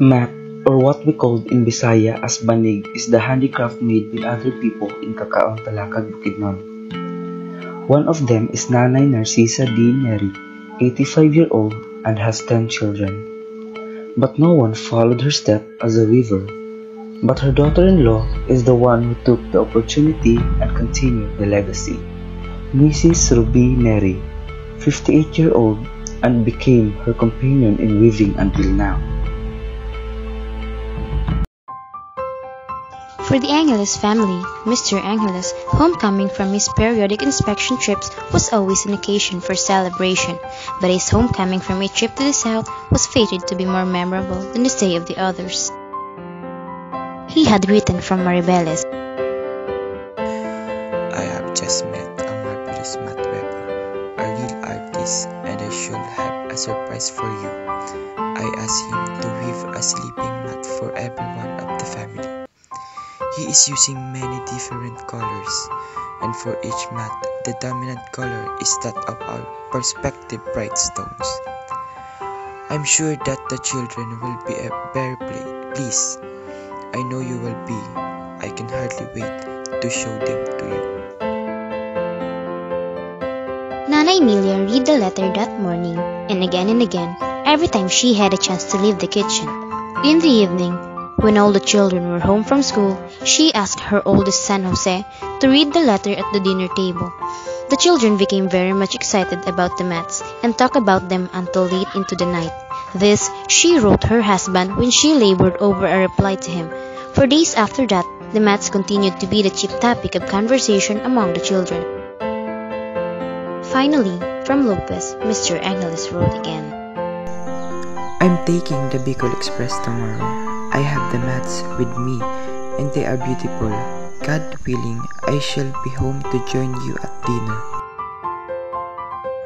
Mat, or what we called in Bisaya as banig, is the handicraft made with other people in Kakaong Talakag, Bukidnon. One of them is Nanay Narcisa D. Neri, 85-year-old, and has 10 children. But no one followed her step as a weaver. But her daughter-in-law is the one who took the opportunity and continued the legacy. Mrs. Ruby Neri, 58-year-old, and became her companion in weaving until now. For the Angeles family, Mr. Angeles' homecoming from his periodic inspection trips was always an occasion for celebration, but his homecoming from a trip to the south was fated to be more memorable than the stay of the others. He had written from Maribeles. I have just met a marvelous mat weaver, a real artist, and I should have a surprise for you. I asked him to weave a sleeping mat for every one of the family. He is using many different colors, and for each mat, the dominant color is that of our perspective bright stones. I'm sure that the children will be very pleased. I know you will be. I can hardly wait to show them to you. Nana Emilia read the letter that morning, and again, every time she had a chance to leave the kitchen. In the evening, when all the children were home from school, she asked her oldest son Jose to read the letter at the dinner table. The children became very much excited about the mats and talked about them until late into the night. This she wrote her husband when she labored over a reply to him. For days after that, the mats continued to be the chief topic of conversation among the children. Finally, from Lopez, Mr. Angeles wrote again. I'm taking the Bicol Express tomorrow. I have the mats with me, and they are beautiful. God willing, I shall be home to join you at dinner.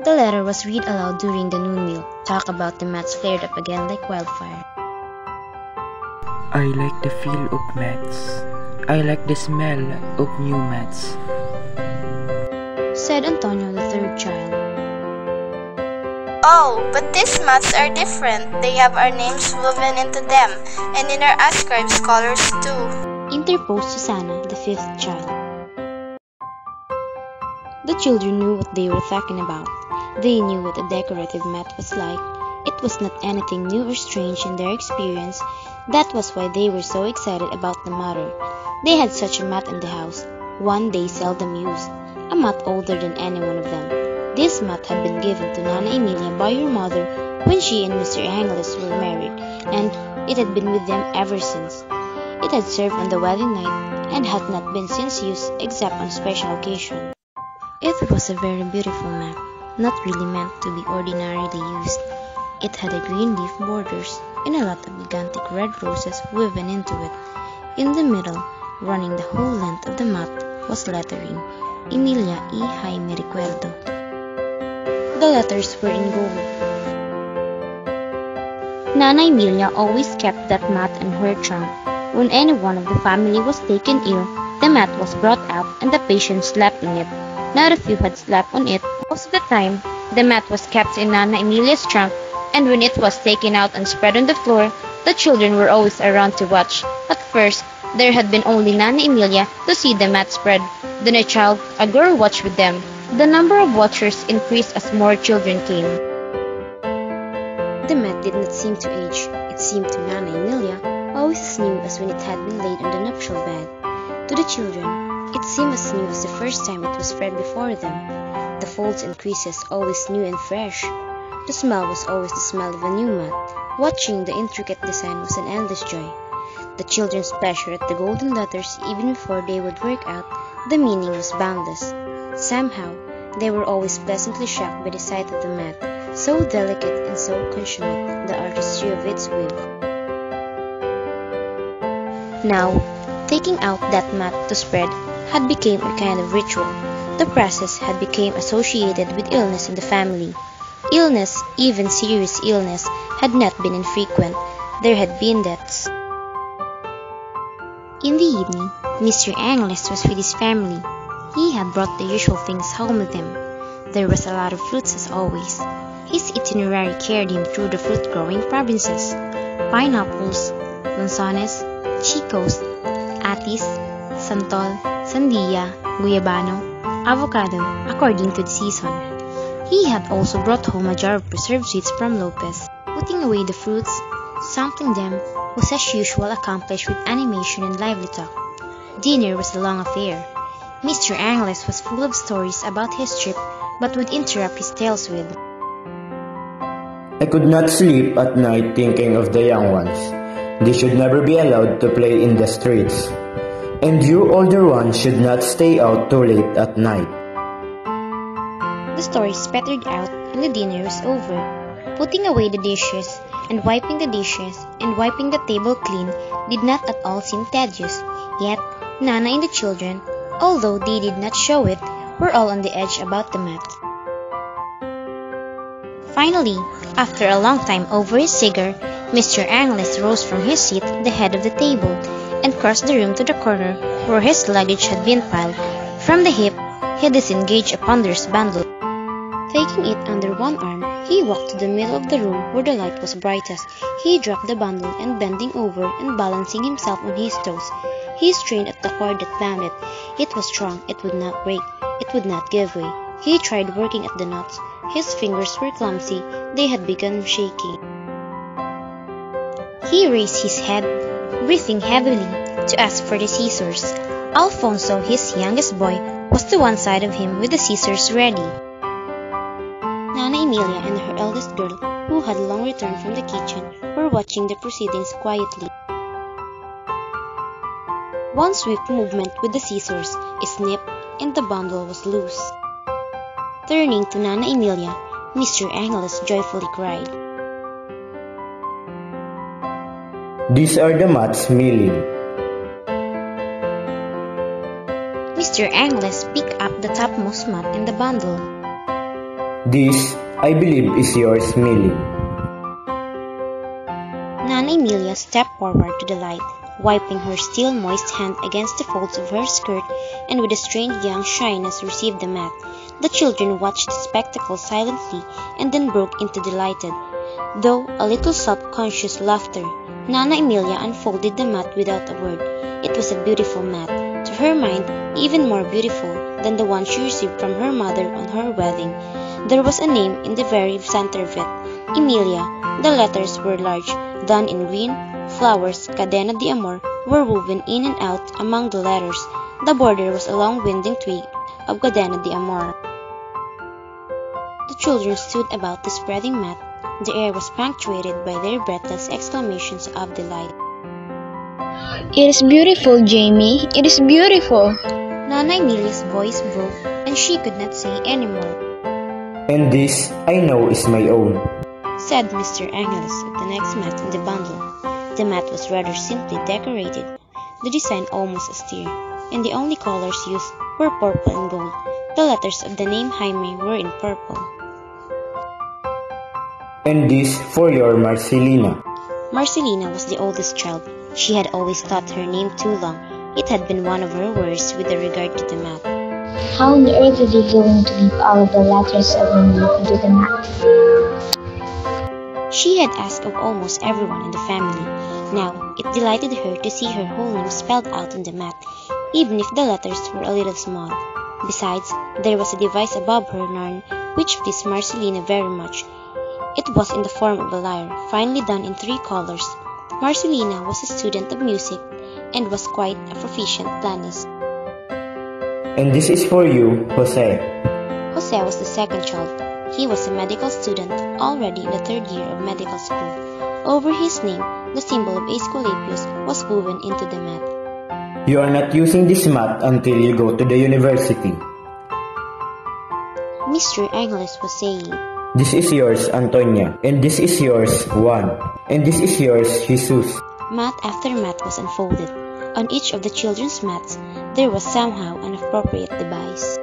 The letter was read aloud during the noon meal. Talk about the mats flared up again like wildfire. I like the feel of mats. I like the smell of new mats, said Antonio, the third child. Oh, but these mats are different. They have our names woven into them, and in our ascribed colors too, interposed Susana, the fifth child. The children knew what they were talking about. They knew what a decorative mat was like. It was not anything new or strange in their experience. That was why they were so excited about the matter. They had such a mat in the house, one they seldom used, a mat older than any one of them. This mat had been given to Nana Emilia by her mother when she and Mr. Angeles were married, and it had been with them ever since. It had served on the wedding night and had not been since used except on special occasion. It was a very beautiful mat, not really meant to be ordinarily used. It had a green leaf borders and a lot of gigantic red roses woven into it. In the middle, running the whole length of the mat, was lettering, Emilia y Jaime Recuerdo. The letters were in gold. Nana Emilia always kept that mat in her trunk. When any one of the family was taken ill, the mat was brought out and the patient slept in it. Not a few had slept on it. Most of the time, the mat was kept in Nana Emilia's trunk, and when it was taken out and spread on the floor, the children were always around to watch. At first, there had been only Nana Emilia to see the mat spread. Then a girl watched with them. The number of watchers increased as more children came. The mat did not seem to age. It seemed to Nana Emilia always as new as when it had been laid on the nuptial bed. To the children, it seemed as new as the first time it was spread before them. The folds and creases always new and fresh. The smell was always the smell of a new mat. Watching the intricate design was an endless joy. The children's pleasure at the golden letters, even before they would work out the meaning, was boundless. Somehow, they were always pleasantly shocked by the sight of the mat, so delicate and so consummate, the artistry of its weave. Now, taking out that mat to spread had become a kind of ritual. The process had become associated with illness in the family. Illness, even serious illness, had not been infrequent. There had been deaths. In the evening, Mr. Angeles was with his family. He had brought the usual things home with him. There was a lot of fruits as always. His itinerary carried him through the fruit-growing provinces. pineapples, lanzones, chicos, atis, santol, sandia, guyabano, avocado, according to the season. He had also brought home a jar of preserved sweets from Lopez. Putting away the fruits, sampling them, was as usual accomplished with animation and lively talk. Dinner was a long affair. Mr. Angles was full of stories about his trip, but would interrupt his tales with, I could not sleep at night thinking of the young ones. They should never be allowed to play in the streets. And you older ones should not stay out too late at night. The stories sputtered out and the dinner was over. Putting away the dishes and wiping the dishes and wiping the table clean did not at all seem tedious. Yet, Nana and the children, although they did not show it, were all on the edge about the mat. Finally, after a long time over his cigar, Mr. Angles rose from his seat at the head of the table and crossed the room to the corner where his luggage had been piled. From the hip, he disengaged a ponderous bundle. Taking it under one arm, he walked to the middle of the room where the light was brightest. He dropped the bundle and bending over and balancing himself on his toes, he strained at the cord that bound it. It was strong, it would not break, it would not give way. He tried working at the knots. His fingers were clumsy, they had begun shaking. He raised his head, breathing heavily, to ask for the scissors. Alfonso, his youngest boy, was to one side of him with the scissors ready. Nana Emilia and her eldest girl, who had long returned from the kitchen, were watching the proceedings quietly. One swift movement with the scissors, a snip, and the bundle was loose. Turning to Nana Emilia, Mr. Angles joyfully cried, These are the mats, Millie. Mr. Angles picked up the topmost mat in the bundle. This, I believe, is yours, Millie. Nana Emilia stepped forward to the light, wiping her still moist hand against the folds of her skirt, and with a strange young shyness received the mat. The children watched the spectacle silently and then broke into delighted, though a little self-conscious laughter. Nana Emilia unfolded the mat without a word. It was a beautiful mat, to her mind even more beautiful than the one she received from her mother on her wedding. There was a name in the very center of it, Emilia. The letters were large, done in green. Flowers, cadena de amor, were woven in and out among the letters. The border was a long winding twig of cadena de amor. The children stood about the spreading mat. The air was punctuated by their breathless exclamations of delight. It is beautiful, Jamie. It is beautiful. Nana Emilia's voice broke, and she could not say any more. And this, I know, is my own, said Mr. Angles at the next mat in the bundle. The mat was rather simply decorated, the design almost austere, and the only colors used were purple and gold. The letters of the name Jaime were in purple. And this for your Marcelina. Marcelina was the oldest child. She had always thought her name too long. It had been one of her worries with regard to the mat. How on earth are they going to leave all of the letters of her name into the mat? She had asked of almost everyone in the family. Now, it delighted her to see her whole name spelled out on the mat, even if the letters were a little small. Besides, there was a device above her narn which pleased Marcelina very much. It was in the form of a lyre, finely done in 3 colors. Marcelina was a student of music and was quite a proficient pianist. And this is for you, Jose. Jose was the second child. He was a medical student, already in the 3rd year of medical school. Over his name, the symbol of Aesculapius was woven into the mat. You are not using this mat until you go to the university. Mr. Angles was saying, This is yours, Antonia. And this is yours, Juan. And this is yours, Jesus. Mat after mat was unfolded. On each of the children's mats, there was somehow an appropriate device.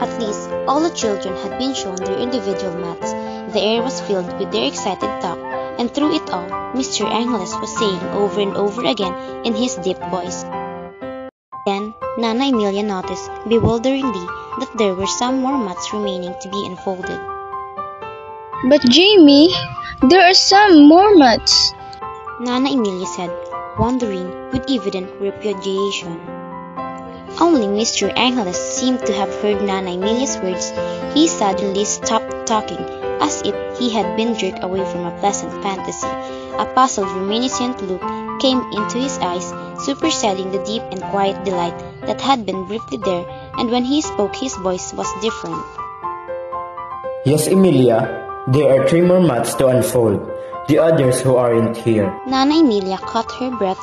At least, all the children had been shown their individual mats. The air was filled with their excited talk, and through it all, Mr. Angles was saying over and over again in his deep voice. Then, Nana Emilia noticed, bewilderingly, that there were some more mats remaining to be unfolded. But Jamie, there are some more mats. Nana Emilia said, wondering with evident repudiation. Only Mr. Angeles seemed to have heard Nana Emilia's words. He suddenly stopped talking, as if he had been jerked away from a pleasant fantasy. A puzzled, reminiscent look came into his eyes, superseding the deep and quiet delight that had been briefly there, and when he spoke his voice was different. Yes, Emilia, there are 3 more mats to unfold. The others who aren't here. Nana Emilia caught her breath.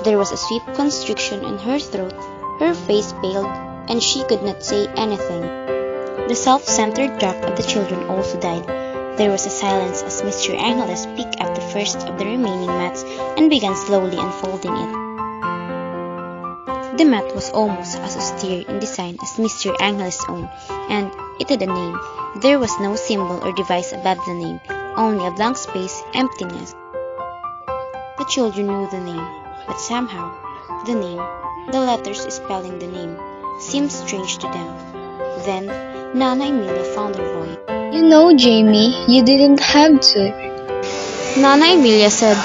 There was a swift constriction in her throat. Her face paled, and she could not say anything. The self-centered talk of the children also died. There was a silence as Mr. Angeles picked up the first of the remaining mats and began slowly unfolding it. The mat was almost as austere in design as Mr. Angeles' own, and it had a name. There was no symbol or device above the name, only a blank space, emptiness. The children knew the name, but somehow, the name, the letters spelling the name, seemed strange to them. Then, Nana Emilia found her voice. You know, Jamie, you didn't have to. Nana Emilia said,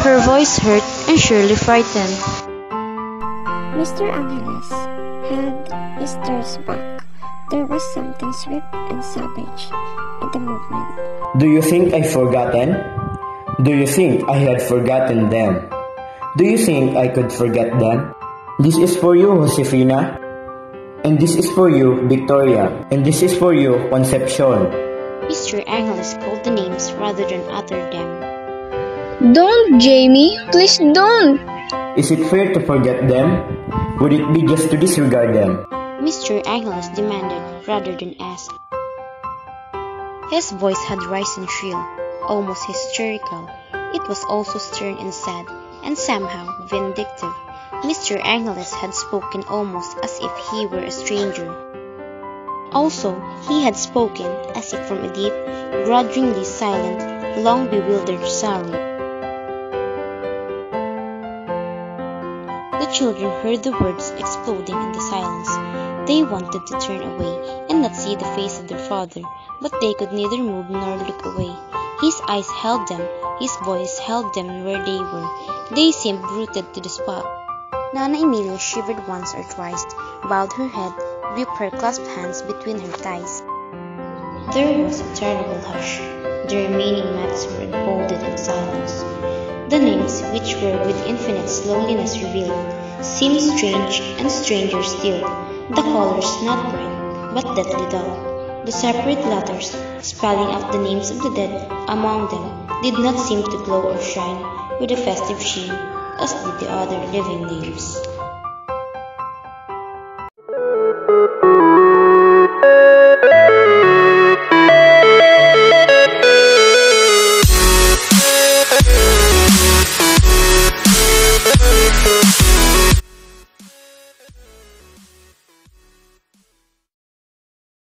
her voice hurt and surely frightened. Mr. Angeles had his tears back. There was something swift and savage in the movement. Do you think I've forgotten? Do you think I had forgotten them? Do you think I could forget them? This is for you, Josefina. And this is for you, Victoria. And this is for you, Concepcion. Mr. Angeles called the names rather than uttered them. Don't, Jamie. Please don't. Is it fair to forget them? Would it be just to disregard them? Mr. Angeles demanded rather than asked. His voice had risen shrill, almost hysterical. It was also stern and sad, and somehow vindictive. Mr. Angeles had spoken almost as if he were a stranger. Also, he had spoken as if from a deep, grudgingly silent, long bewildered sorrow. The children heard the words exploding in the silence. They wanted to turn away and not see the face of their father, but they could neither move nor look away. His eyes held them, his voice held them where they were. They seemed rooted to the spot. Nana Emilia shivered once or twice, bowed her head, gripped her clasped hands between her thighs. There was a terrible hush. The remaining mats were unfolded in silence. The names, which were with infinite slowness revealed, seemed strange and stranger still. The colors not bright, but deathly dull. The separate letters, spelling out the names of the dead among them, did not seem to glow or shine with a festive sheen, as did the other living names.